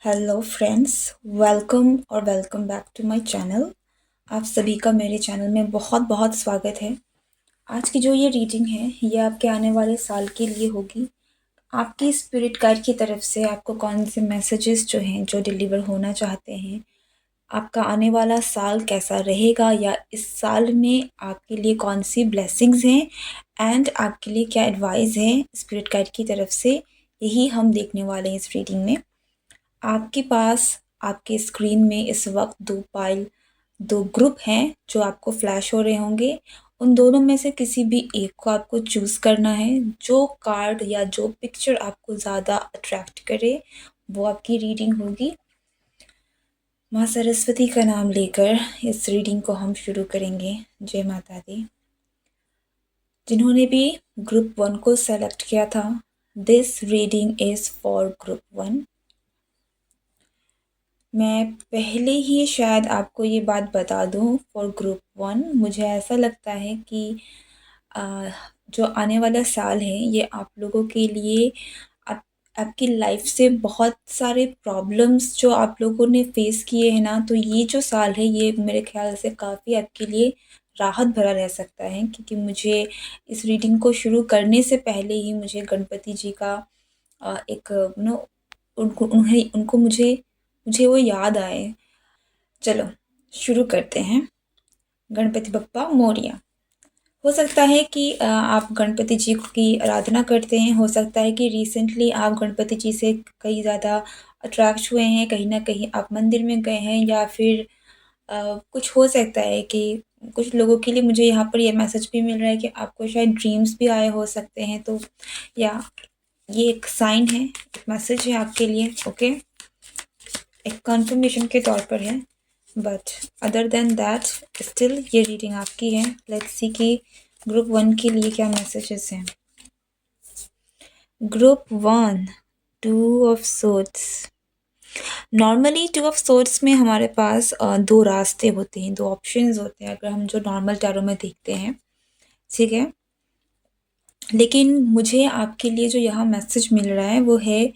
Hello friends, welcome back to my channel. आप सभी का मेरे चैनल में बहुत बहुत स्वागत है। आज की जो ये रीडिंग है ये आपके आने वाले साल के लिए होगी। आपकी स्पिरिट गाइड की तरफ से आपको कौन से मैसेजेस जो हैं जो डिलीवर होना चाहते हैं, आपका आने वाला साल कैसा रहेगा या इस साल में आपके लिए कौन सी ब्लेसिंग्स हैं एंड आपके लिए क्या एडवाइस है स्पिरिट गाइड की तरफ से, यही हम देखने वाले हैं इस रीडिंग में। आपके पास आपके स्क्रीन में इस वक्त दो ग्रुप हैं जो आपको फ्लैश हो रहे होंगे। उन दोनों में से किसी भी एक को आपको चूज़ करना है। जो कार्ड या जो पिक्चर आपको ज़्यादा अट्रैक्ट करे वो आपकी रीडिंग होगी। माँ सरस्वती का नाम लेकर इस रीडिंग को हम शुरू करेंगे। जय माता दी। जिन्होंने भी ग्रुप 1 को सेलेक्ट किया था, this reading is for group 1। मैं पहले ही शायद आपको ये बात बता दूँ फॉर ग्रुप 1, मुझे ऐसा लगता है कि जो आने वाला साल है ये आप लोगों के लिए आप आपकी लाइफ से बहुत सारे प्रॉब्लम्स जो आप लोगों ने फेस किए हैं ना, तो ये जो साल है ये मेरे ख्याल से काफ़ी आपके लिए राहत भरा रह सकता है। क्योंकि मुझे इस रीडिंग को शुरू करने से पहले ही मुझे गणपति जी का एक उनको उन्हें उनको मुझे मुझे वो याद आए। चलो शुरू करते हैं। गणपति बप्पा मोरया। हो सकता है कि आप गणपति जी की आराधना करते हैं। हो सकता है कि रिसेंटली आप गणपति जी से कहीं ज़्यादा अट्रैक्ट हुए हैं, कहीं ना कहीं आप मंदिर में गए हैं, या फिर कुछ हो सकता है कि कुछ लोगों के लिए मुझे यहाँ पर ये मैसेज भी मिल रहा है कि आपको शायद ड्रीम्स भी आए हो सकते हैं। तो या ये एक साइन है, एक मैसेज है आपके लिए। ओके, एक कंफर्मेशन के तौर पर है, but other than that still ये रीडिंग आपकी है। लेट्स सी कि ग्रुप 1 के लिए क्या मैसेजेस हैं। Group 1, 2 of swords. Normally 2 of swords में हमारे पास दो रास्ते होते हैं, दो ऑप्शंस होते हैं अगर हम जो नॉर्मल टैरो में देखते हैं, ठीक है। लेकिन मुझे आपके लिए जो यहाँ मैसेज मिल रहा है वो है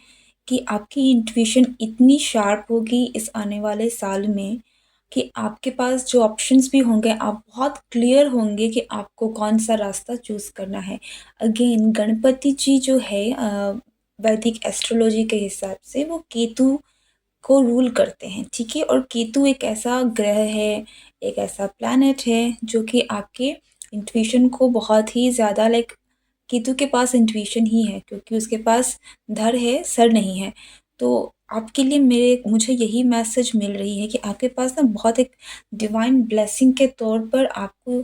कि आपकी इंट्यूशन इतनी शार्प होगी इस आने वाले साल में कि आपके पास जो ऑप्शंस भी होंगे आप बहुत क्लियर होंगे कि आपको कौन सा रास्ता चूज़ करना है। अगेन गणपति जी जो है वैदिक एस्ट्रोलॉजी के हिसाब से वो केतु को रूल करते हैं, ठीक है। और केतु एक ऐसा ग्रह है, एक ऐसा प्लैनेट है जो कि आपके इंट्यूशन को बहुत ही ज़्यादा केतु के पास इंट्यूशन ही है क्योंकि उसके पास धड़ है, सर नहीं है। तो आपके लिए मुझे यही मैसेज मिल रही है कि आपके पास ना बहुत एक डिवाइन ब्लेसिंग के तौर पर आपको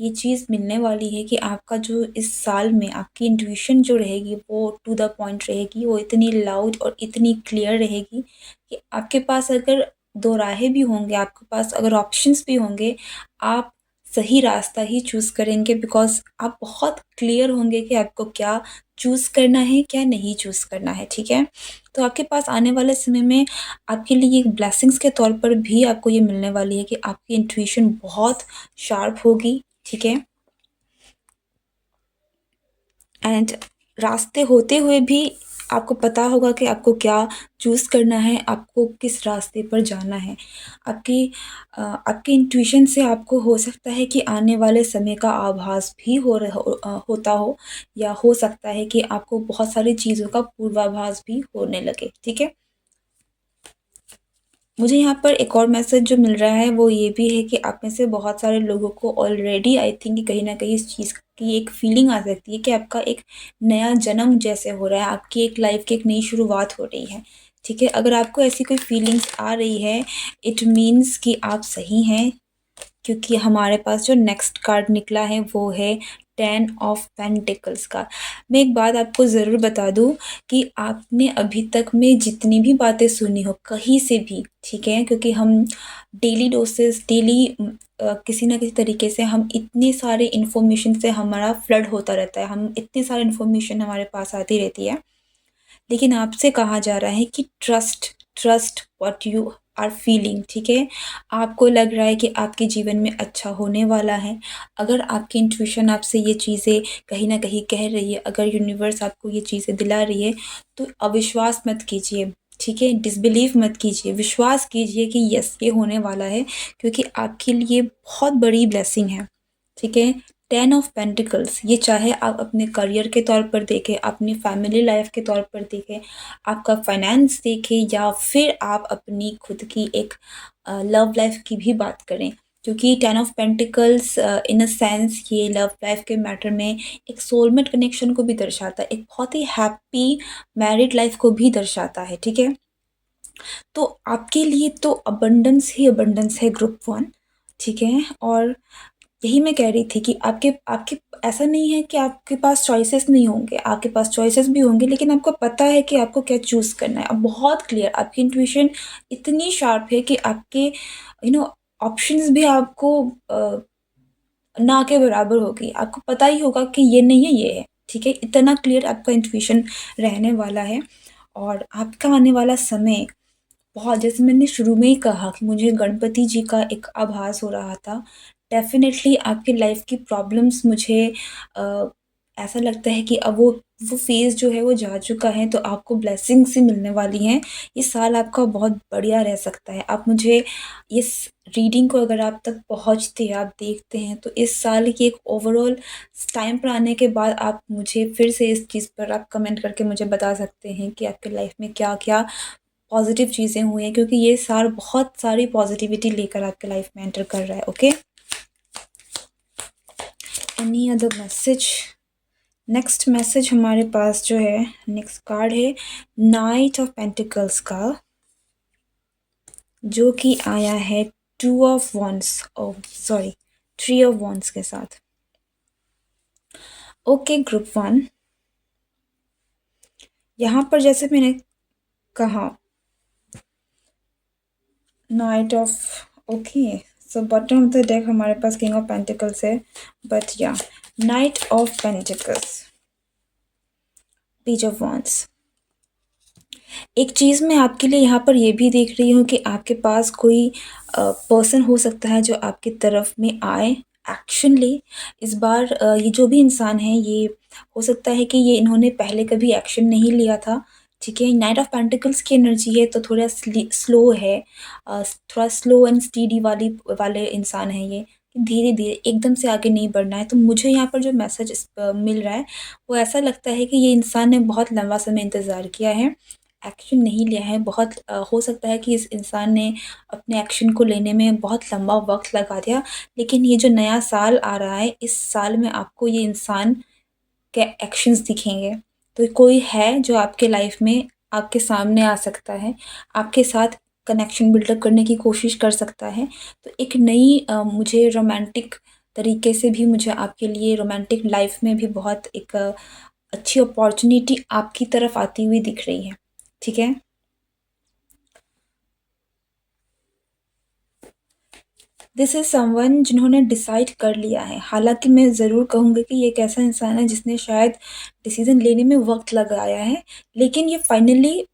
ये चीज़ मिलने वाली है कि आपका जो इस साल में आपकी इंट्यूशन जो रहेगी वो टू द पॉइंट रहेगी, वो इतनी लाउड और इतनी क्लियर रहेगी कि आपके पास अगर दो राहें भी होंगे, आपके पास अगर ऑप्शंस भी होंगे, आप सही रास्ता ही चूज़ करेंगे बिकॉज़ आप बहुत क्लियर होंगे कि आपको क्या चूज़ करना है, क्या नहीं चूज़ करना है, ठीक है? तो आपके पास आने वाले समय में आपके लिए एक ब्लेसिंग्स के तौर पर भी आपको ये मिलने वाली है कि आपकी इंट्यूशन बहुत शार्प होगी, ठीक है? एंड रास्ते होते हुए भी आपको पता होगा कि आपको क्या चूज़ करना है, आपको किस रास्ते पर जाना है। आपकी इंट्यूशन से आपको हो सकता है कि आने वाले समय का आभास भी होता हो, या हो सकता है कि आपको बहुत सारी चीज़ों का पूर्वाभास भी होने लगे, ठीक है। मुझे यहाँ पर एक और मैसेज जो मिल रहा है वो ये भी है कि आप में से बहुत सारे लोगों को ऑलरेडी आई थिंक कहीं ना कहीं इस चीज़ की एक फीलिंग आ सकती है कि आपका एक नया जन्म जैसे हो रहा है, आपकी एक लाइफ की एक नई शुरुआत हो रही है, ठीक है। अगर आपको ऐसी कोई फीलिंग्स आ रही है, इट मीन्स कि आप सही हैं, क्योंकि हमारे पास जो नेक्स्ट कार्ड निकला है वो है 10 ऑफ पेंटिकल्स का। मैं एक बात आपको ज़रूर बता दूँ कि आपने अभी तक में जितनी भी बातें सुनी हो कहीं से भी, ठीक है, क्योंकि हम डेली डोसेस डेली किसी ना किसी तरीके से हम इतने सारे इन्फॉर्मेशन से हमारा फ्लड होता रहता है, हम इतनी सारी इन्फॉर्मेशन हमारे पास आती रहती है। लेकिन आपसे कहा जा रहा है कि trust trust what you are feeling, ठीक है। आपको लग रहा है कि आपके जीवन में अच्छा होने वाला है। अगर आपकी इंट्यूशन आपसे ये चीज़ें कहीं ना कहीं कह रही है, अगर यूनिवर्स आपको ये चीज़ें दिला रही है, तो अविश्वास मत कीजिए, ठीक है? डिसबिलीव मत कीजिए, विश्वास कीजिए कि यस ये होने वाला है, क्योंकि आपके लिए बहुत बड़ी ब्लेसिंग है, ठीक है? 10 ऑफ पेंटिकल्स, ये चाहे आप अपने करियर के तौर पर देखें, अपनी फैमिली लाइफ के तौर पर देखें, आपका फाइनेंस देखें, या फिर आप अपनी खुद की एक लव लाइफ की भी बात करें, क्योंकि 10 of pentacles in a sense ये लव लाइफ के मैटर में एक सोलमेट कनेक्शन को भी दर्शाता है, एक बहुत ही हैप्पी मैरिड लाइफ को भी दर्शाता है, ठीक है? तो आपके लिए तो अबंडेंस ही अबंडेंस है ग्रुप वन, ठीक है? और यही मैं कह रही थी कि आपके आपके ऐसा नहीं है कि आपके पास चॉइसेस नहीं होंगे, आपके पास चॉइसेस भी होंगे, लेकिन आपको पता है कि आपको क्या चूज़ करना है। अब बहुत क्लियर, आपकी इंट्यूशन इतनी शार्प है कि आपके ऑप्शंस भी आपको ना के बराबर होगी। आपको पता ही होगा कि ये नहीं है, ये है, ठीक है? इतना क्लियर आपका इंट्यूशन रहने वाला है। और आपका आने वाला समय बहुत, जैसे मैंने शुरू में ही कहा कि मुझे गणपति जी का एक आभास हो रहा था। डेफ़िनेटली आपकी लाइफ़ की प्रॉब्लम्स मुझे अ, ऐसा लगता है कि अब वो फ़ेज़ जो है वो जा चुका है, तो आपको ब्लेसिंग्स ही मिलने वाली हैं। ये साल आपका बहुत बढ़िया रह सकता है। आप मुझे इस रीडिंग को अगर आप तक पहुँचते हैं, आप देखते हैं, तो इस साल की एक ओवरऑल टाइम पर आने के बाद आप मुझे फिर से इस चीज़ पर आप कमेंट करके मुझे बता सकते हैं कि आपकी लाइफ़ में क्या-क्या पॉज़िटिव चीज़ें हुई हैं, क्योंकि ये साल बहुत सारी पॉज़िटिविटी लेकर आपके लाइफ में एंटर कर रहा है, okay? Any other message? Next message हमारे पास जो है, नेक्स्ट कार्ड है नाइट ऑफ पेंटिकल्स का, जो कि आया है 2 of wands, oh sorry 3 of wands के साथ। ओके ग्रुप वन, यहाँ पर जैसे मैंने कहा night of, okay, so bottom of the deck हमारे पास किंग ऑफ पेंटिकल्स है, बट या night of pentacles, page of wands. एक चीज़ मैं आपके लिए यहाँ पर ये भी देख रही हूँ कि आपके पास कोई पर्सन हो सकता है जो आपकी तरफ में आए, एक्शन ले। इस बार ये जो भी इंसान है, ये हो सकता है कि ये इन्होंने पहले कभी एक्शन नहीं लिया था, ठीक है? नाइट ऑफ पेंटिकल्स की एनर्जी है, तो थोड़ा स्लो है, थोड़ा स्लो एंड स्टीडी वाले इंसान है ये, धीरे-धीरे एकदम से आगे नहीं बढ़ना है। तो मुझे यहाँ पर जो मैसेज मिल रहा है, वो ऐसा लगता है कि ये इंसान ने बहुत लंबा समय इंतज़ार किया है, एक्शन नहीं लिया है। बहुत हो सकता है कि इस इंसान ने अपने एक्शन को लेने में बहुत लंबा वक़्त लगा दिया, लेकिन ये जो नया साल आ रहा है, इस साल में आपको ये इंसान के एक्शंस दिखेंगे। तो कोई है जो आपके लाइफ़ में आपके सामने आ सकता है, आपके साथ कनेक्शन बिल्डअप करने की कोशिश कर सकता है। तो एक नई मुझे रोमांटिक तरीके से भी मुझे आपके लिए रोमांटिक लाइफ़ में भी बहुत एक अच्छी अपॉर्च्युनिटी आपकी तरफ आती हुई दिख रही है, ठीक है? दिस इज़ समवन जिन्होंने डिसाइड कर लिया है। हालाँकि मैं ज़रूर कहूँगी कि ये एक ऐसा इंसान है जिसने शायद डिसीज़न लेने में वक़्त लगाया है, लेकिन ये फाइनली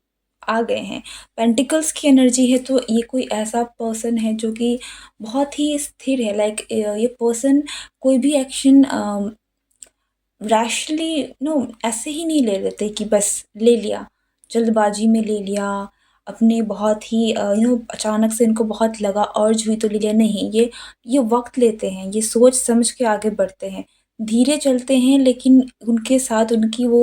आ गए हैं। पेंटिकल्स की एनर्जी है, तो ये कोई ऐसा पर्सन है जो कि बहुत ही स्थिर है, लाइक ये पर्सन कोई भी एक्शन रैशली ऐसे ही नहीं ले लेते कि बस ले लिया, जल्दबाजी में ले लिया, अपने बहुत ही अचानक से इनको बहुत लगा, अर्ज हुई तो ले लिया, नहीं, ये वक़्त लेते हैं, ये सोच समझ के आगे बढ़ते हैं, धीरे चलते हैं, लेकिन उनके साथ उनकी वो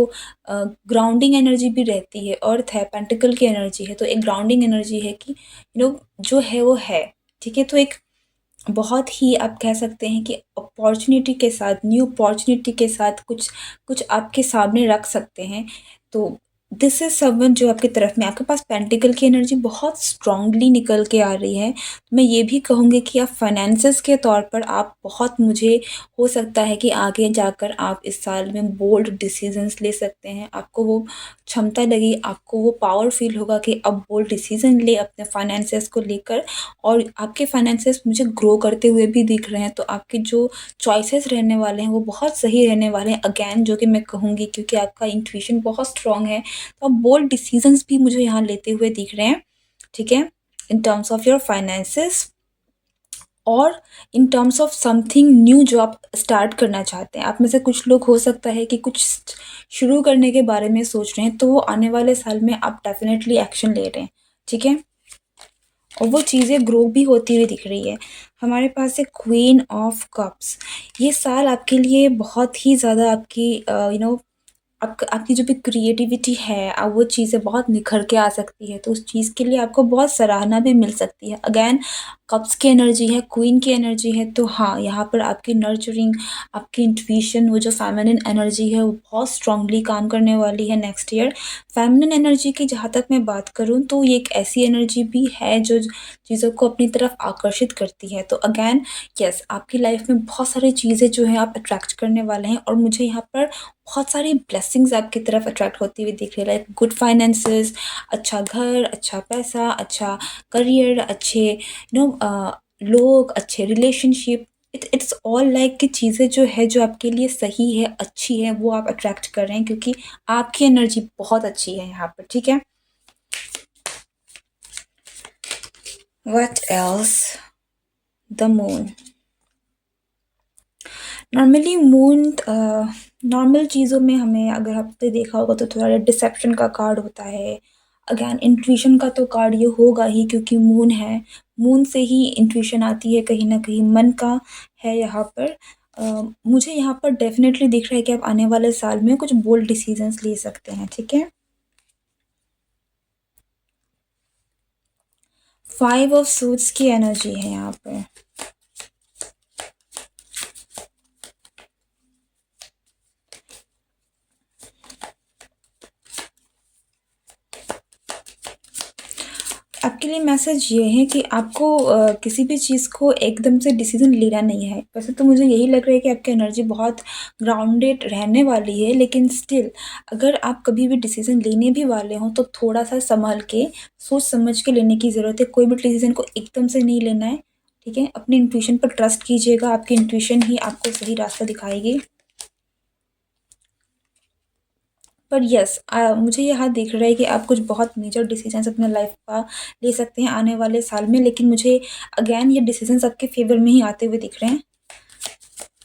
ग्राउंडिंग एनर्जी भी रहती है। अर्थ है, पेंटिकल की एनर्जी है, तो एक ग्राउंडिंग एनर्जी है कि जो है वो है, ठीक है? तो एक बहुत ही आप कह सकते हैं कि अपॉर्च्युनिटी के साथ, न्यू अपॉर्च्युनिटी के साथ कुछ कुछ आपके सामने रख सकते हैं। तो दिस इज़ समवन जो आपकी तरफ में, आपके पास पेंटिकल की एनर्जी बहुत स्ट्रांगली निकल के आ रही है। मैं ये भी कहूँगी कि आप फाइनेंसेस के तौर पर आप बहुत, मुझे हो सकता है कि आगे जाकर आप इस साल में बोल्ड डिसीजंस ले सकते हैं। आपको वो क्षमता लगी, आपको वो पावर फ़ील होगा कि अब बोल्ड डिसीजन ले अपने फाइनेंसेस को लेकर, और आपके फाइनेंसेस मुझे ग्रो करते हुए भी दिख रहे हैं। तो आपके जो चॉइसेस रहने वाले हैं वो बहुत सही रहने वाले हैं, अगेन जो कि मैं कहूँगी, क्योंकि आपका इंट्यूशन बहुत स्ट्रॉन्ग है, तो आप बोल्ड डिसीजंस भी मुझे यहाँ लेते हुए दिख रहे हैं, ठीक है? In terms of your finances. और in terms of something new जो आप स्टार्ट करना चाहते हैं। आप में से कुछ लोग हो सकता है कि कुछ शुरू करने के बारे में सोच रहे हैं, तो वो आने वाले साल में आप डेफ़िनेटली एक्शन ले रहे हैं, ठीक है? और वो चीज़ें ग्रो भी होती हुई दिख रही है। हमारे पास है क्वीन ऑफ कप्स। ये साल आपके लिए बहुत ही ज़्यादा आपकी आपकी जो भी क्रिएटिविटी है, वो चीज़ें बहुत निखर के आ सकती है, तो उस चीज़ के लिए आपको बहुत सराहना भी मिल सकती है। अगेन कप्स की एनर्जी है, क्वीन की एनर्जी है, तो हाँ, यहाँ पर आपकी नर्चरिंग, आपकी इंट्यूशन, वो जो फेमिनिन एनर्जी है, वो बहुत स्ट्रांगली काम करने वाली है नेक्स्ट ईयर। फेमिनिन एनर्जी की जहाँ तक मैं बात करूँ, तो ये एक ऐसी एनर्जी भी है जो चीज़ों को अपनी तरफ आकर्षित करती है। तो अगेन यस, आपकी लाइफ में बहुत सारी चीज़ें जो हैं आप अट्रैक्ट करने वाले हैं, और मुझे यहाँ पर बहुत सारी ब्लेसिंग्स आपकी तरफ अट्रैक्ट होती हुई दिख रही है, लाइक गुड फाइनेंसेस, अच्छा घर, अच्छा पैसा, अच्छा करियर, अच्छे लोग, अच्छे रिलेशनशिप। इट्स ऑल लाइक कि चीज़ें जो है जो आपके लिए सही है, अच्छी है, वो आप अट्रैक्ट कर रहे हैं, क्योंकि आपकी एनर्जी बहुत अच्छी है यहाँ पर, ठीक है? What else? The moon. Normally moon normal चीज़ों में हमें, अगर आपने देखा होगा, तो थोड़ा डिसेप्शन का कार्ड होता है। अगेन इंट्यूशन का तो कार्ड ये होगा ही, क्योंकि मून है। मून से ही इंट्यूशन आती है, कहीं न कहीं मन का है यहाँ पर। मुझे यहाँ पर डेफ़िनेटली दिख रहा है कि आप आने वाले साल में कुछ बोल्ड डिसीज़न्स ले सकते हैं, ठीक है? 5 ऑफ सूट्स की एनर्जी है यहाँ पे। आपके लिए मैसेज ये है कि आपको किसी भी चीज़ को एकदम से डिसीज़न लेना नहीं है। वैसे तो मुझे यही लग रहा है कि आपकी एनर्जी बहुत ग्राउंडेड रहने वाली है, लेकिन स्टिल अगर आप कभी भी डिसीज़न लेने भी वाले हों, तो थोड़ा-सा सँभल के, सोच समझ के लेने की ज़रूरत है। कोई भी डिसीज़न को एकदम से नहीं लेना है, ठीक है? अपनी इंट्यूशन पर ट्रस्ट कीजिएगा, आपकी इंट्यूशन ही आपको सही रास्ता दिखाएगी। पर यस, मुझे यहाँ दिख रहा है कि आप कुछ बहुत मेजर डिसीजंस अपने लाइफ का ले सकते हैं आने वाले साल में, लेकिन मुझे अगेन ये डिसीजंस आपके फेवर में ही आते हुए दिख रहे हैं।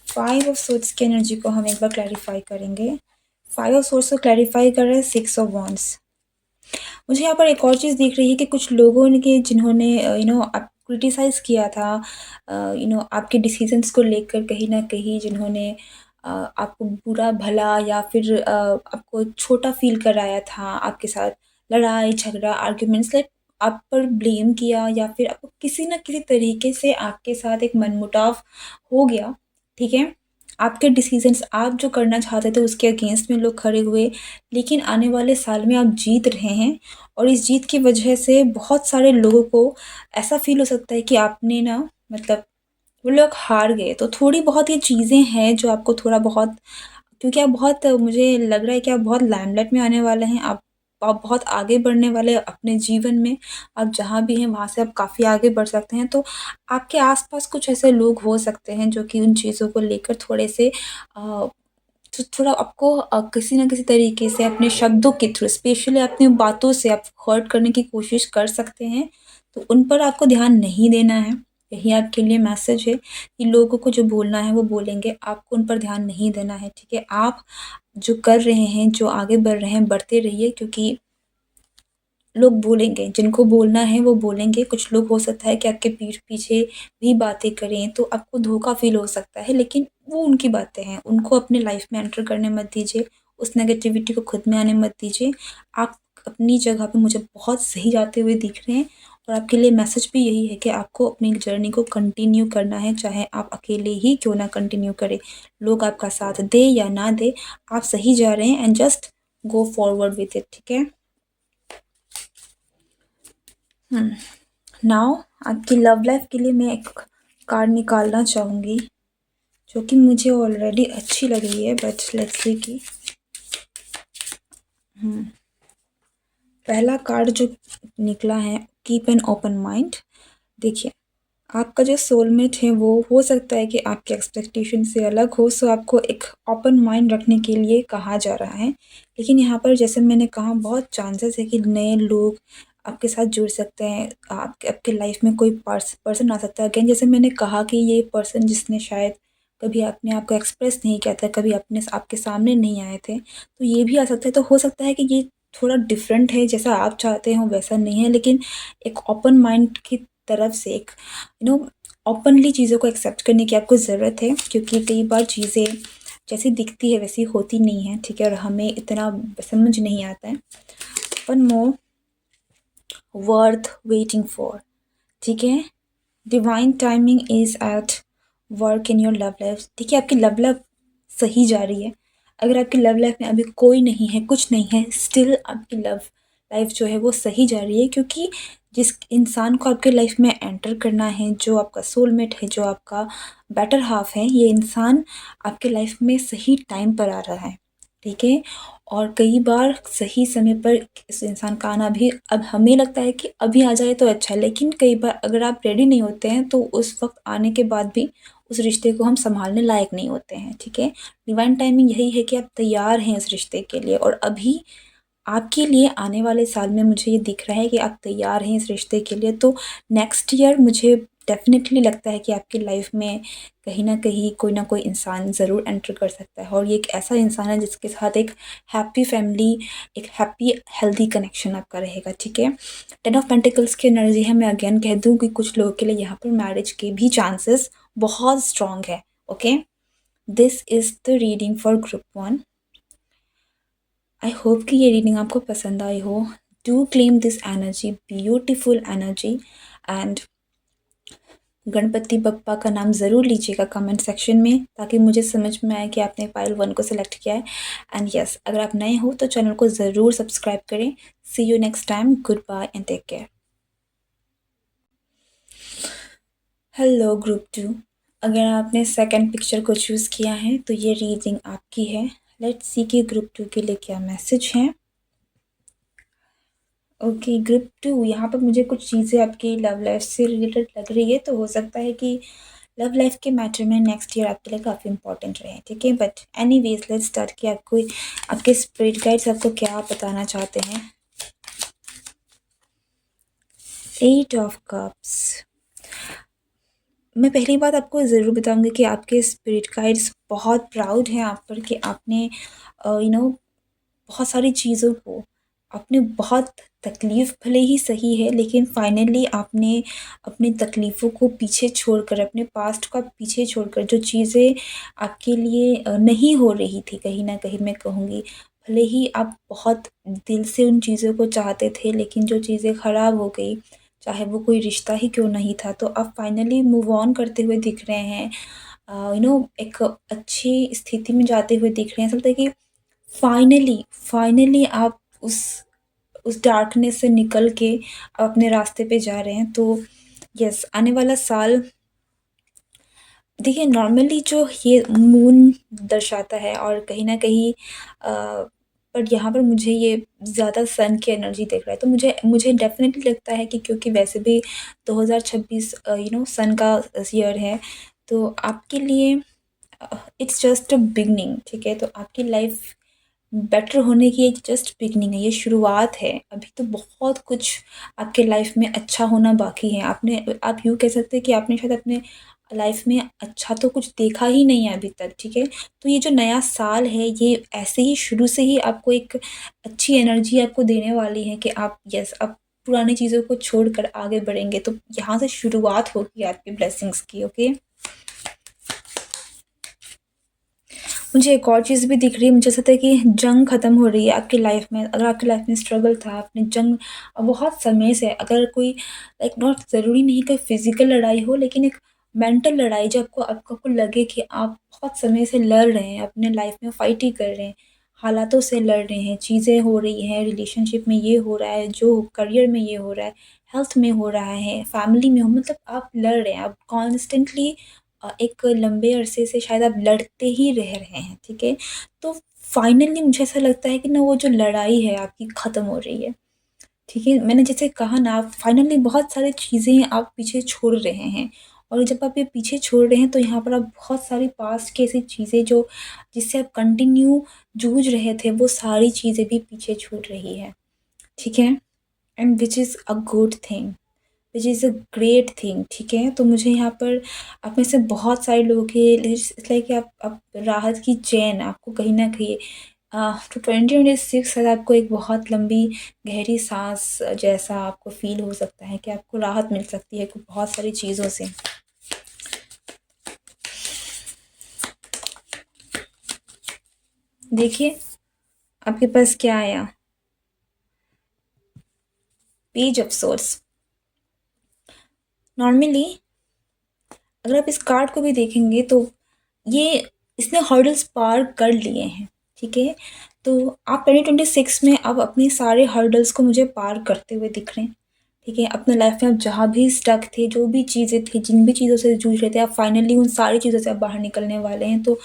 5 ऑफ सोर्ड्स की एनर्जी को हम एक बार क्लैरिफाई करेंगे। 5 ऑफ सोर्ड्स को क्लैरिफाई कर रहे हैं 6 ऑफ वॉन्ड्स। मुझे यहाँ पर एक और चीज़ दिख रही है कि कुछ लोगों ने के जिन्होंने आप क्रिटिसाइज़ किया था, आपके डिसीजंस को लेकर, कहीं न कहीं जिन्होंने आपको बुरा-भला या फिर आपको छोटा फ़ील कराया था, आपके साथ लड़ाई-झगड़ा, आर्ग्यूमेंट्स, लाइक आप पर ब्लेम किया, या फिर आपको किसी न किसी तरीके से आपके साथ एक मनमुटाव हो गया, ठीक है? आपके डिसीजंस, आप जो करना चाहते थे उसके अगेंस्ट में लोग खड़े हुए, लेकिन आने वाले साल में आप जीत रहे हैं, और इस जीत की वजह से बहुत सारे लोगों को ऐसा फ़ील हो सकता है कि आपने ना, मतलब वो लोग हार गए। तो थोड़ी बहुत ये चीज़ें हैं जो आपको थोड़ा बहुत, क्योंकि आप बहुत, मुझे लग रहा है कि आप बहुत लाइमलाइट में आने वाले हैं, आप बहुत आगे बढ़ने वाले हैं अपने जीवन में। आप जहाँ भी हैं वहाँ से आप काफ़ी आगे बढ़ सकते हैं। तो आपके आस-पास कुछ ऐसे लोग हो सकते हैं जो कि उन चीज़ों को लेकर थोड़े से तो थोड़ा आपको किसी न किसी तरीके से अपने शब्दों के थ्रू, स्पेशली अपनी बातों से आप हर्ट करने की कोशिश कर सकते हैं, तो उन पर आपको ध्यान नहीं देना है। यही आपके लिए मैसेज है कि लोगों को जो बोलना है वो बोलेंगे, आपको उन पर ध्यान नहीं देना है, ठीक है? आप जो कर रहे हैं, जो आगे बढ़ रहे हैं, बढ़ते रहिए, क्योंकि लोग बोलेंगे, जिनको बोलना है वो बोलेंगे। कुछ लोग हो सकता है कि आपके पीठ पीछे भी बातें करें, तो आपको धोखा फ़ील हो सकता है, लेकिन वो उनकी बातें हैं, उनको अपने लाइफ़ में एंटर करने मत दीजिए, उस नेगेटिविटी को खुद में आने मत दीजिए। आप अपनी जगह पे मुझे बहुत सही जाते हुए दिख रहे हैं, और आपके लिए मैसेज भी यही है कि आपको अपनी जर्नी को कंटिन्यू करना है, चाहे आप अकेले ही क्यों ना कंटिन्यू करें। लोग आपका साथ दें या ना दें, आप सही जा रहे हैं, and just go forward with it, ठीक है? नाउ आपकी लव लाइफ के लिए मैं एक कार्ड निकालना चाहूँगी, जो कि मुझे ऑलरेडी अच्छी लग रही है, बट लेट्स सी कि पहला कार्ड जो निकला है, कीप एन ओपन माइंड। देखिए, आपका जो सोलमेट है वो हो सकता है कि आपके एक्सपेक्टेशन से अलग हो, सो आपको एक ओपन माइंड रखने के लिए कहा जा रहा है। लेकिन यहाँ पर जैसे मैंने कहा, बहुत चांसेस है कि नए लोग आपके साथ जुड़ सकते हैं। आपके आपके लाइफ में कोई पर्सन आ सकता है। अगेन जैसे मैंने कहा कि ये पर्सन जिसने शायद कभी अपने आप को एक्सप्रेस नहीं किया था, कभी अपने आपके सामने नहीं आए थे, तो ये भी आ सकता है। तो हो सकता है कि ये थोड़ा डिफरेंट है, जैसा आप चाहते हो वैसा नहीं है, लेकिन एक ओपन माइंड की तरफ से एक ओपनली चीज़ों को एक्सेप्ट करने की आपको ज़रूरत है, क्योंकि कई बार चीज़ें जैसी दिखती है वैसी होती नहीं है, ठीक है? और हमें इतना समझ नहीं आता है। One more worth waiting for, ठीक है? Divine timing is at work in your love life. देखिए, आपकी लव लाइफ सही जा रही है। अगर आपकी लव लाइफ में अभी कोई नहीं है, कुछ नहीं है, स्टिल आपकी लव लाइफ जो है वो सही जा रही है, क्योंकि जिस इंसान को आपके लाइफ में एंटर करना है, जो आपका सोलमेट है, जो आपका बेटर हाफ है, ये इंसान आपके लाइफ में सही टाइम पर आ रहा है, ठीक है? और कई बार सही समय पर इस इंसान का आना भी अब हमें लगता है कि अभी आ जाए तो अच्छा है, लेकिन कई बार अगर आप रेडी नहीं होते हैं तो उस वक़्त आने के बाद भी उस रिश्ते को हम सँभालने लायक नहीं होते हैं, ठीक है? डिवाइन टाइमिंग यही है कि आप तैयार हैं उस रिश्ते के लिए, और अभी आपके लिए आने वाले साल में मुझे ये दिख रहा है कि आप तैयार हैं इस रिश्ते के लिए। तो नेक्स्ट ईयर मुझे डेफ़िनेटली लगता है कि आपकी लाइफ़ में कहीं न कहीं कोई ना कोई इंसान ज़रूर एंटर कर सकता है, और ये एक ऐसा इंसान है जिसके साथ एक हैप्पी फैमिली, एक हैप्पी हेल्दी कनेक्शन आपका रहेगा, ठीक है? 10 ऑफ पेंटिकल्स की एनर्जी है। मैं अगेन कह दूँ कि कुछ लोगों के लिए यहाँ पर मैरिज के भी चांसेस बहुत स्ट्रॉन्ग है, okay? This is the reading for group 1। I hope कि ये रीडिंग आपको पसंद आई हो। Do claim this energy, beautiful energy, and Ganpati Bappa का नाम ज़रूर लीजिएगा कमेंट सेक्शन में, ताकि मुझे समझ में आए कि आपने पाइल 1 को सिलेक्ट किया है। एंड यस, अगर आप नए हो तो चैनल को ज़रूर सब्सक्राइब करें। See you next time, good bye and take care. Hello group 2, अगर आपने सेकंड पिक्चर को चूज़ किया है तो ये रीडिंग आपकी है। लेट्स सी कि ग्रुप 2 के लिए क्या मैसेज है। ओके ग्रुप 2, यहाँ पर मुझे कुछ चीज़ें आपकी लव लाइफ से रिलेटेड लग रही है, तो हो सकता है कि लव लाइफ के मैटर में नेक्स्ट ईयर आपके लिए काफ़ी इंपॉर्टेंट रहे, ठीक है? बट एनीवेज लेट्स स्टार्ट कि आपको आपके स्पिरिट गाइड्स आपको क्या बताना चाहते हैं। 8 ऑफ कप्स। मैं पहली बात आपको ज़रूर बताऊंगी कि आपके स्पिरिट गाइड्स बहुत प्राउड हैं आप पर, कि आपने बहुत सारी चीज़ों को, आपने बहुत तकलीफ़ भले ही सही है, लेकिन फाइनली आपने अपनी तकलीफ़ों को पीछे छोड़कर, अपने पास्ट को पीछे छोड़कर, जो चीज़ें आपके लिए नहीं हो रही थी, कहीं न कहीं मैं कहूँगी, भले ही आप बहुत दिल से उन चीज़ों को चाहते थे, लेकिन जो चीज़ें ख़राब हो गई, चाहे वो कोई रिश्ता ही क्यों नहीं था, तो आप फाइनली मूव ऑन करते हुए दिख रहे हैं। एक अच्छी स्थिति में जाते हुए दिख रहे हैं। ऐसा लगता है कि फाइनली आप उस डार्कनेस से निकल के आप अपने रास्ते पे जा रहे हैं। तो यस, आने वाला साल, देखिए नॉर्मली जो ये मून दर्शाता है, और कहीं न कहीं पर यहाँ पर मुझे ये ज़्यादा सन की एनर्जी दिख रहा है। तो मुझे मुझे डेफ़िनेटली लगता है कि क्योंकि वैसे भी 2026 सन का ईयर है, तो आपके लिए इट्स जस्ट अ बिगिनिंग, ठीक है? तो आपकी लाइफ़ बेटर होने की ये जस्ट बिगिनिंग है, ये शुरुआत है। अभी तो बहुत कुछ आपके लाइफ में अच्छा होना बाकी है। आप यूँ कह सकते हैं कि आपने शायद अपने लाइफ में अच्छा तो कुछ देखा ही नहीं है अभी तक, ठीक है? तो ये जो नया साल है, ये ऐसे ही शुरू से ही आपको एक अच्छी एनर्जी आपको देने वाली है कि आप यस, आप पुरानी चीज़ों को छोड़कर आगे बढ़ेंगे। तो यहाँ से शुरुआत होगी आपकी ब्लेसिंग्स की, ओके? मुझे एक और चीज़ भी दिख रही है, मुझे ऐसा लगता है कि जंग ख़त्म हो रही है आपकी लाइफ में। अगर आपकी लाइफ में स्ट्रगल था, आपने जंग बहुत समय से, अगर कोई लाइक नॉट ज़रूरी नहीं कि फिज़िकल लड़ाई हो, लेकिन एक मेंटल लड़ाई, जब आपको लगे कि आप बहुत समय से लड़ रहे हैं, अपने लाइफ में फ़ाइट ही कर रहे हैं, हालातों से लड़ रहे हैं, चीज़ें हो रही हैं, रिलेशनशिप में ये हो रहा है, जो करियर में ये हो रहा है, हेल्थ में हो रहा है, फैमिली में हो, मतलब आप लड़ रहे हैं, आप कॉन्स्टेंटली एक लंबे अरसे से शायद आप लड़ते ही रह रहे हैं, ठीक है? तो फाइनली मुझे ऐसा लगता है कि ना वो जो लड़ाई है आपकी ख़त्म हो रही है, ठीक है? मैंने जैसे कहा ना, आप फाइनली बहुत सारी चीज़ें आप पीछे छोड़ रहे हैं, और जब आप ये पीछे छोड़ रहे हैं तो यहाँ पर आप बहुत सारी पास्ट की ऐसी चीज़ें जो जिससे आप कंटिन्यू जूझ रहे थे, वो सारी चीज़ें भी पीछे छूट रही है, ठीक है? And which is a good thing, which is a great thing, ठीक है। तो मुझे यहाँ पर आप में से बहुत सारे लोगों के इसलिए कि आप राहत की चैन आपको कहीं ना कहीं तो 2026 शायद आपको एक बहुत लंबी गहरी सांस जैसा आपको फील हो सकता है कि आपको राहत मिल सकती है बहुत सारी चीज़ों से। देखिए आपके पास क्या आया, पेज ऑफ सोर्स। नॉर्मली अगर आप इस कार्ड को भी देखेंगे तो ये इसने हर्डल्स पार कर लिए हैं, ठीक है। तो आप 2026 में अब अपने सारे हर्डल्स को मुझे पार करते हुए दिख रहे हैं, ठीक है। अपने लाइफ में आप जहाँ भी स्टक थे, जो भी चीज़ें थी, जिन भी चीज़ों से जूझ रहे थे, आप फाइनली उन सारी चीज़ों से आप बाहर निकलने वाले हैं। तो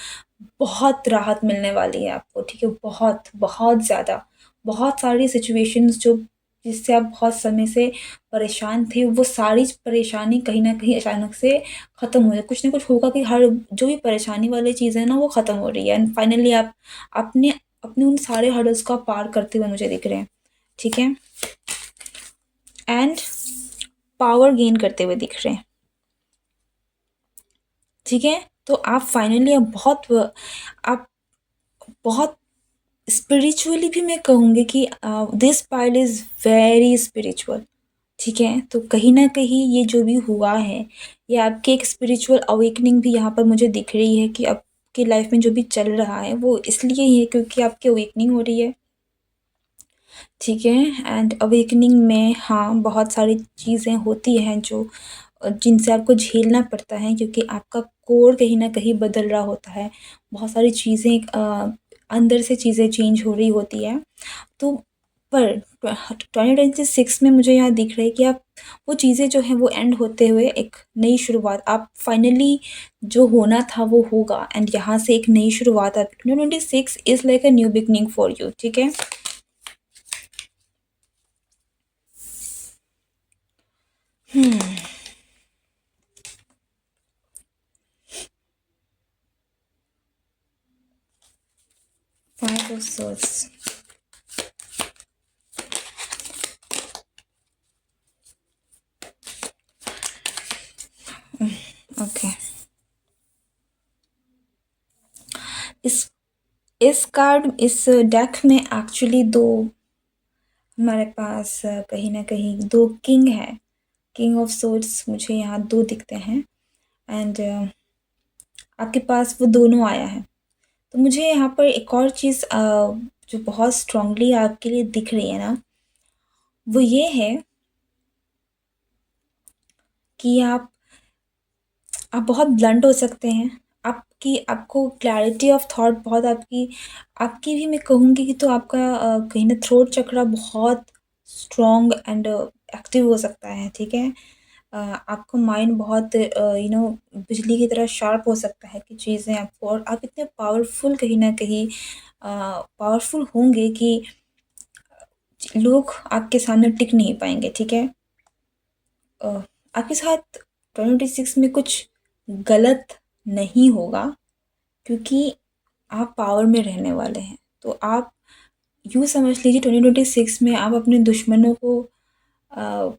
बहुत राहत मिलने वाली है आपको, ठीक है। बहुत बहुत ज़्यादा, बहुत सारी सिचुएशंस जो जिससे आप बहुत समय से परेशान थे, वो सारी परेशानी कहीं न कहीं अचानक से ख़त्म हो जाए। कुछ ना कुछ होगा कि हर जो भी परेशानी वाली चीज़ है ना, वो ख़त्म हो रही है एंड फाइनली आप अपने अपने उन सारे हर्डल्स को आप पार करते हुए मुझे दिख रहे हैं, ठीक है। एंड पावर गेन करते हुए दिख रहे हैं, ठीक है। तो आप फाइनली अब आप बहुत स्पिरिचुअली भी मैं कहूँगी कि this pile is very spiritual, ठीक है। तो कहीं न कहीं ये जो भी हुआ है, ये आपकी एक स्पिरिचुअल अवेकनिंग भी यहाँ पर मुझे दिख रही है कि आपकी लाइफ में जो भी चल रहा है, वो इसलिए ही है क्योंकि आपकी अवेकनिंग हो रही है, ठीक है। एंड अवेकनिंग में हाँ, बहुत सारी चीज़ें होती हैं जो जिनसे आपको झेलना पड़ता है क्योंकि आपका कोर कहीं न कहीं बदल रहा होता है। बहुत सारी चीज़ें अंदर से चीज़ें चेंज हो रही होती है। तो पर 2026 में मुझे यहाँ दिख रहा है कि आप वो चीज़ें जो हैं वो एंड होते हुए एक नई शुरुआत आप फाइनली जो होना था वो होगा एंड यहाँ से एक नई शुरुआत आप 2026 is like a new beginning for you, ठीक है। Five of swords, okay. इस इस डेक में एक्चुअली दो हमारे पास कहीं न कहीं दो किंग हैं। किंग ऑफ सोर्ड्स मुझे यहाँ दो दिखते हैं एंड आपके पास वो दोनों आया है। तो मुझे यहाँ पर एक और चीज़ जो बहुत स्ट्रांगली आपके लिए दिख रही है ना, वो ये है कि आप बहुत ब्लंट हो सकते हैं। आपको क्लैरिटी ऑफ थॉट बहुत आपकी भी मैं कहूँगी कि तो आपका कहीं न थ्रोट चक्रा बहुत स्ट्रॉन्ग एंड एक्टिव हो सकता है, ठीक है। आपका माइंड बहुत बिजली की तरह शार्प हो सकता है कि चीज़ें आपको और आप इतने पावरफुल कहीं न कहीं पावरफुल होंगे कि लोग आपके सामने टिक नहीं पाएँगे, ठीक है। अ, आपके साथ 2026 में कुछ गलत नहीं होगा क्योंकि आप पावर में रहने वाले हैं। तो आप यूँ समझ लीजिए 2026 में आप अपने दुश्मनों को अ,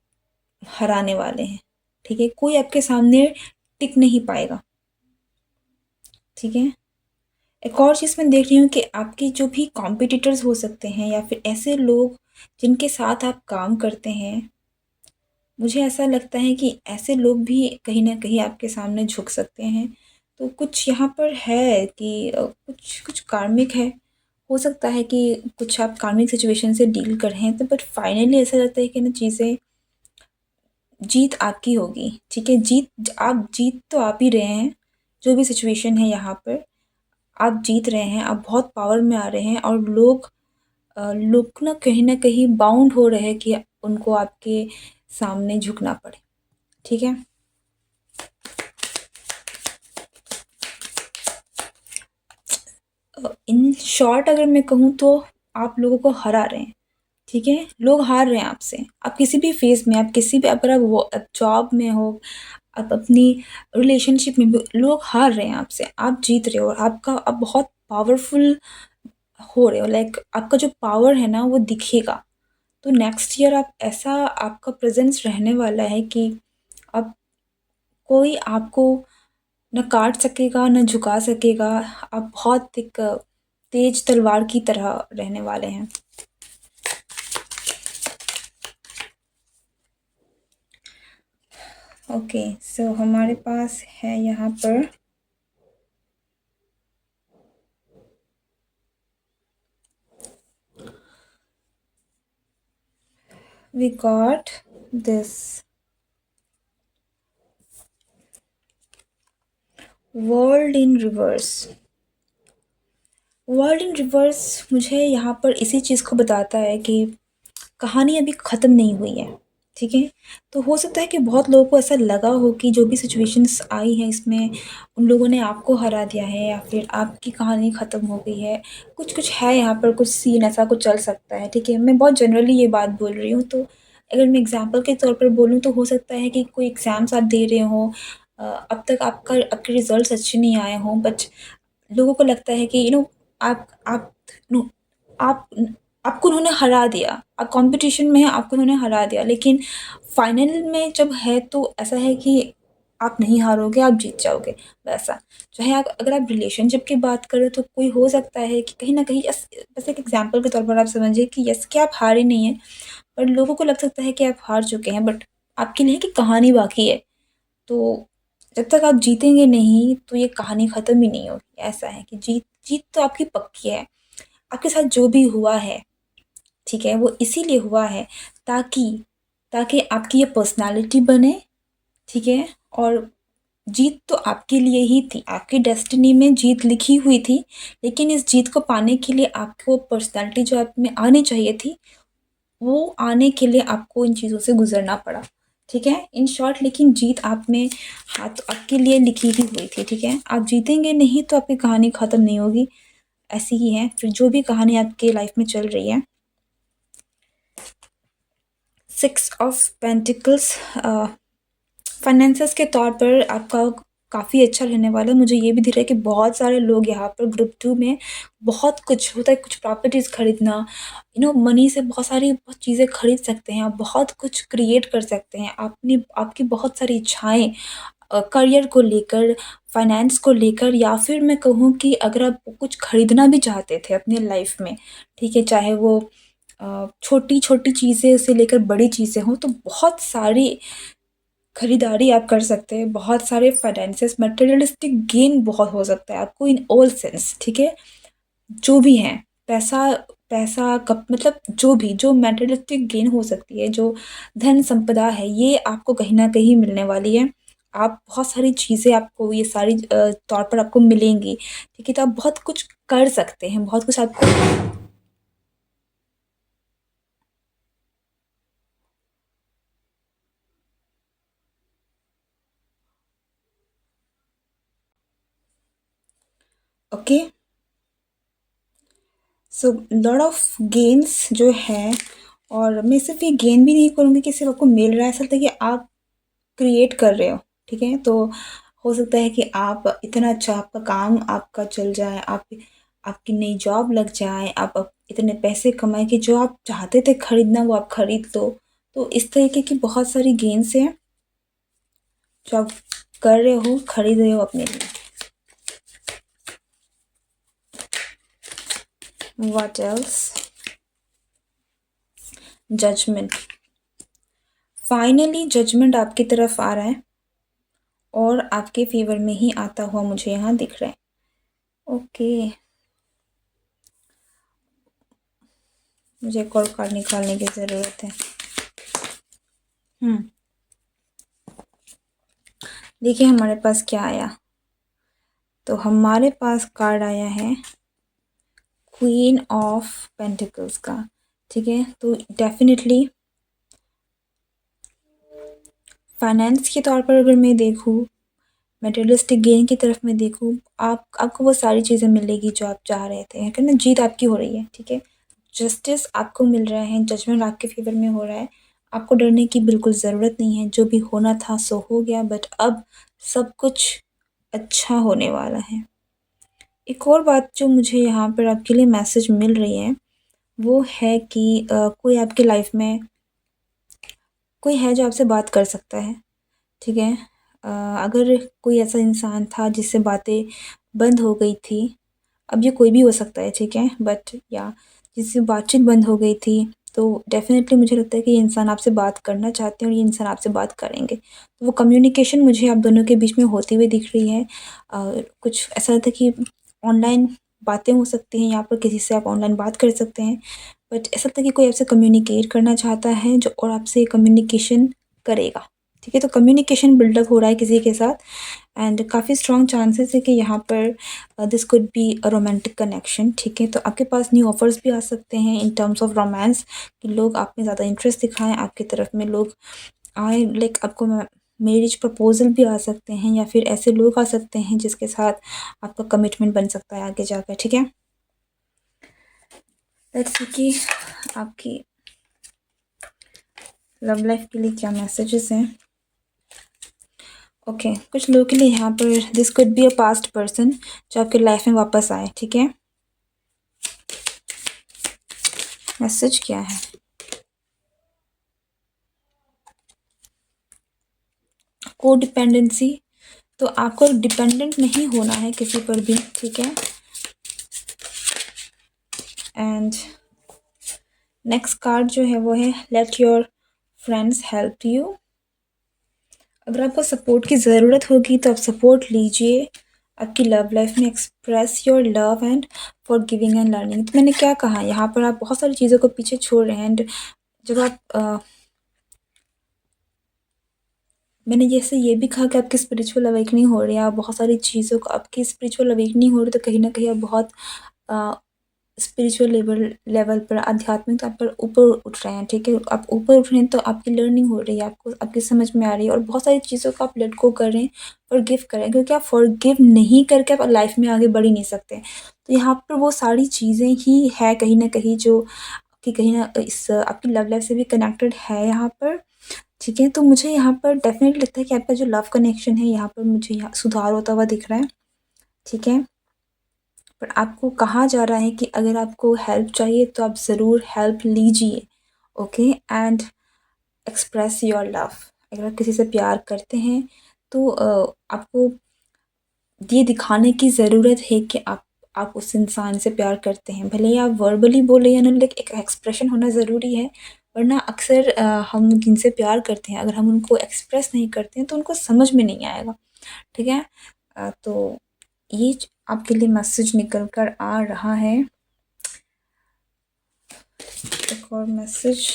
हराने वाले हैं, ठीक है? कोई आपके सामने टिक नहीं पाएगा, ठीक है? एक और चीज़ मैं देख रही हूँ कि आपके जो भी कॉम्पिटिटर्स हो सकते हैं या फिर ऐसे लोग जिनके साथ आप काम करते हैं, मुझे ऐसा लगता है कि ऐसे लोग भी कहीं न कहीं आपके सामने झुक सकते हैं। तो कुछ यहाँ पर है कि कुछ कुछ कार्मिक है। हो सकता है कि कुछ आप कार्मिक सिचुएशन से डील कर रहे हैं तो बट फाइनली ऐसा लगता है कि ना चीज़ें जीत आपकी होगी, ठीक है? जीत तो आप ही रहे हैं। जो भी सिचुएशन है यहाँ पर, आप जीत रहे हैं, आप बहुत पावर में आ रहे हैं और लोग ना कहीं न कहीं बाउंड हो रहे हैं कि उनको आपके सामने झुकना पड़े, ठीक है? इन शॉर्ट अगर मैं कहूँ तो आप लोगों को हरा रहे हैं, ठीक है? लोग हार रहे हैं आपसे। आप किसी भी फ़ेज़ में आप किसी भी अगर आप जॉब में हो, आप अपनी रिलेशनशिप में भी लोग हार रहे हैं आपसे, आप जीत रहे हो और आप बहुत पावरफुल हो रहे हो लाइक आपका जो पावर है ना वो दिखेगा। तो नेक्स्ट ईयर आप ऐसा आपका प्रेज़ेंस रहने वाला है कि अब कोई आपको ना काट सकेगा, ना झुका सकेगा। आप बहुत एक तेज़ तलवार की तरह रहने वाले हैं। ओके, सो हमारे पास है यहाँ पर we got this world in reverse. World in reverse मुझे यहाँ पर इसी चीज़ को बताता है कि कहानी अभी ख़त्म नहीं हुई है, ठीक है? तो हो सकता है कि बहुत लोगों को ऐसा लगा हो कि जो भी सिचुएशंस आई हैं इसमें उन लोगों ने आपको हरा दिया है या फिर आपकी कहानी ख़त्म हो गई है। कुछ-कुछ है यहाँ पर, कुछ सीन ऐसा कुछ चल सकता है, ठीक है? मैं बहुत जनरली ये बात बोल रही हूँ, तो अगर मैं एग्ज़ाम्पल के तौर पर बोलूँ तो हो सकता है कि कोई एग्ज़ाम्स आप दे रहे हों, अब तक आपके रिज़ल्ट्स अच्छे नहीं आए हों, बट लोगों को लगता है कि आप नो आप आपको उन्होंने हरा दिया। आप कॉम्पिटिशन में हैं, आपको उन्होंने हरा दिया, लेकिन फाइनल में जब है तो ऐसा है कि आप नहीं हारोगे, आप जीत जाओगे, वैसा। चाहे आप अगर आप रिलेशनशिप की बात करें तो कोई हो सकता है कि कहीं न कहीं बस एक एग्ज़ाम्पल के तौर पर आप समझिए कि यस कि आप हारे नहीं हैं, पर लोगों को लग सकता है कि आप हार चुके हैं, बट आपके लिए कि कहानी बाकी है। तो जब तक आप जीतेंगे नहीं, तो ये कहानी ख़त्म ही नहीं होगी। ऐसा है कि जीत जीत तो आपकी पक्की है। आपके साथ जो भी हुआ है, ठीक है? वो इसीलिए हुआ है ताकि ताकि आपकी ये पर्सनैलिटी बने, ठीक है? और जीत तो आपके लिए ही थी, आपकी डेस्टिनी में जीत लिखी हुई थी, लेकिन इस जीत को पाने के लिए आपको पर्सनैलिटी जो आप में आनी चाहिए थी, वो आने के लिए आपको इन चीज़ों से गुज़रना पड़ा, ठीक है? इन शॉर्ट लेकिन जीत आप में हाँ, तो आपके लिए लिखी ही हुई थी, ठीक है? आप जीतेंगे नहीं तो आपकी कहानी ख़त्म नहीं होगी, ऐसी ही है। फिर जो भी कहानी आपके लाइफ़ में चल रही है, 6 ऑफ पेंटिकल्स फाइनेंसेस के तौर पर आपका काफ़ी अच्छा रहने वाला है। मुझे ये भी दिख रहा है कि बहुत सारे लोग यहाँ पर ग्रुप 2 में बहुत कुछ होता है, कुछ प्रॉपर्टीज़ खरीदना, मनी से बहुत सारी बहुत चीज़ें खरीद सकते हैं, आप बहुत कुछ क्रिएट कर सकते हैं। आपकी बहुत सारी इच्छाएँ करियर को लेकर, फाइनेंस को लेकर, या फिर मैं कहूँ कि अगर आप कुछ खरीदना भी चाहते थे अपनी लाइफ़ में, ठीक है? चाहे वो छोटी-छोटी चीज़ें से लेकर बड़ी चीज़ें हों, तो बहुत सारी खरीदारी आप कर सकते हैं, बहुत सारे फाइनेंसेस मटेरियलिस्टिक गेन बहुत हो सकता है आपको इन ऑल सेंस, ठीक है? जो भी हैं, पैसा पैसा कप मतलब जो भी, जो मटेरियलिस्टिक गेन हो सकती है, जो धन संपदा है, ये आपको कहीं न कहीं मिलने वाली है। आप बहुत सारी चीज़ें आपको ये सारी तौर पर आपको मिलेंगी, ठीक है? तो आप बहुत कुछ कर सकते हैं, बहुत कुछ आपको okay? So lot of gains जो है, और मैं सिर्फ ये गेन भी नहीं करूँगी कि सिर्फ आपको मिल रहा है, ऐसा लगता है कि आप क्रिएट कर रहे हो, ठीक है? तो हो सकता है कि आप इतना अच्छा आपका काम आपका चल जाए, आपकी नई जॉब लग जाए, आप इतने पैसे कमाएँ कि जो आप चाहते थे खरीदना वो आप खरीद लो। तो इस तरीके की बहुत सारी गेन्स हैं जो आप कर रहे हो, खरीद रहे हो अपने लिए। What else? Judgement. Finally judgement आपकी तरफ आ रहा है और आपके फ़ेवर में ही आता हुआ मुझे यहाँ दिख रहा है। ओके, मुझे एक और कार्ड निकालने की ज़रूरत है। हुँ, देखिए हमारे पास क्या आया। तो हमारे पास कार्ड आया है क्वीन ऑफ पेंटिकल्स का, ठीक है? तो डेफ़िनेटली फाइनेंस के तौर पर अगर मैं देखूँ, मटेरियलिस्टिक गेन की तरफ मैं देखूँ, आपको वो सारी चीज़ें मिलेगी जो आप चाह रहे थे, है ना? जीत आपकी हो रही है, ठीक है? जस्टिस आपको मिल रहा है, जजमेंट आपके फ़ेवर में हो रहा है। आपको डरने की बिल्कुल ज़रूरत नहीं है, जो भी होना था सो हो गया, बट अब सब कुछ अच्छा होने वाला है। एक और बात जो मुझे यहाँ पर आपके लिए मैसेज मिल रही है, वो है कि कोई आपकी लाइफ में कोई है जो आपसे बात कर सकता है, ठीक है? अगर कोई ऐसा इंसान था जिससे बातें बंद हो गई थी, अब ये कोई भी हो सकता है, ठीक है? बट या जिससे बातचीत बंद हो गई थी, तो डेफ़िनेटली मुझे लगता है कि ये इंसान आपसे बात करना चाहते हैं और ये इंसान आपसे बात करेंगे। तो वो कम्युनिकेशन मुझे आप दोनों के बीच में होती हुई दिख रही है। कुछ ऐसा लगता है कि ऑनलाइन बातें हो सकती हैं, यहाँ पर किसी से आप ऑनलाइन बात कर सकते हैं। बट ऐसा लगता है कि कोई आपसे कम्युनिकेट करना चाहता है जो और आपसे कम्युनिकेशन करेगा, ठीक है? तो कम्युनिकेशन बिल्डअप हो रहा है किसी के साथ एंड काफ़ी स्ट्रॉन्ग चांसेस है कि यहाँ पर this could be a romantic connection, ठीक है? तो आपके पास न्यू ऑफर्स भी आ सकते हैं इन टर्म्स ऑफ रोमांस कि लोग आप में ज़्यादा इंटरेस्ट दिखाएं, आपकी तरफ में लोग आए, लाइक आपको मैरिज प्रपोजल भी आ सकते हैं या फिर ऐसे लोग आ सकते हैं जिसके साथ आपका कमिटमेंट बन सकता है आगे जाकर, ठीक है? लेट्स सी कि आपकी लव लाइफ के लिए क्या मैसेजेस हैं। ओके कुछ लोगों के लिए यहाँ पर this could be a past person जो आपके लाइफ में वापस आए, ठीक है? मैसेज क्या है? को डिपेंडेंसी, तो आपको डिपेंडेंट नहीं होना है किसी पर भी, ठीक है? एंड नेक्स्ट कार्ड जो है वो है let your friends help you. अगर आपको सपोर्ट की ज़रूरत होगी तो आप सपोर्ट लीजिए आपकी लव लाइफ में। Express your love and for giving and learning. तो मैंने क्या कहा, यहाँ पर आप बहुत सारी चीज़ों को पीछे छोड़ रहे हैं एंड जब आप मैंने जैसे ये भी कहा कि आपकी स्पिरिचुअल अवेकनिंग हो रही है, आप बहुत सारी चीज़ों को आपकी स्पिरिचुअल अवेकनिंग हो रही है, तो कहीं ना कहीं आप बहुत स्पिरिचुअल लेवल पर आध्यात्मिक तौर पर ऊपर उठ रहे हैं, ठीक है? आप ऊपर उठ रहे हैं तो आपकी लर्निंग हो रही है, आपको आपकी समझ में आ रही है और बहुत सारी चीज़ों को आप लेट गो कर रहे हैं, फॉरगिव कर रहे हैं, क्योंकि आप फॉरगिव नहीं करके आप लाइफ में आगे बढ़ ही नहीं सकते। तो यहाँ पर वो सारी चीज़ें ही है कहीं ना कहीं जो कि कहीं ना इस आपकी लव लाइफ से भी कनेक्टेड है यहाँ पर, ठीक है? तो मुझे यहाँ पर डेफिनेटली लगता है कि आपका जो लव कनेक्शन है यहाँ पर मुझे यहाँ सुधार होता हुआ दिख रहा है, ठीक है? पर आपको कहा जा रहा है कि अगर आपको हेल्प चाहिए तो आप ज़रूर हेल्प लीजिए, okay? And express your love. अगर आप किसी से प्यार करते हैं तो आपको ये दिखाने की ज़रूरत है कि आप उस इंसान से प्यार करते हैं, भले ही आप वर्बली बोले या ना, लाइक एक एक्सप्रेशन होना ज़रूरी है। वरना अक्सर हम जिनसे प्यार करते हैं अगर हम उनको एक्सप्रेस नहीं करते हैं तो उनको समझ में नहीं आएगा, ठीक है? तो ये आपके लिए मैसेज निकल कर आ रहा है। एक और मैसेज,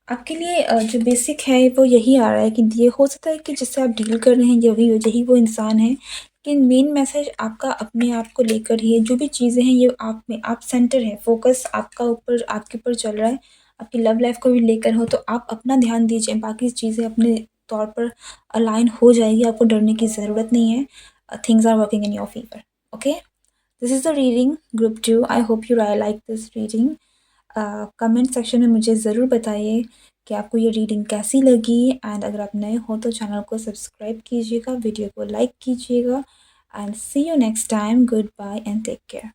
आपके लिए जो बेसिक है वो यही आ रहा है कि ये हो सकता है कि जिससे आप डील कर रहे हैं यही यही वो इंसान है, लेकिन मेन मैसेज आपका अपने आप को लेकर ही है। जो भी चीज़ें हैं ये आप में, आप सेंटर है, फोकस आपका ऊपर आपके ऊपर चल रहा है। आपकी लव लाइफ को भी लेकर हो तो आप अपना ध्यान दीजिए, बाकी चीज़ें अपने तौर पर अलाइन हो जाएगी, आपको डरने की ज़रूरत नहीं है। Things are working in your favour, okay? This is the reading group 2। I hope you I like this reading. Comment section में मुझे ज़रूर बताइए कि आपको ये रीडिंग कैसी लगी एंड अगर आप नए हो तो चैनल को सब्सक्राइब कीजिएगा, वीडियो को लाइक कीजिएगा and see you next time. Good bye and take care.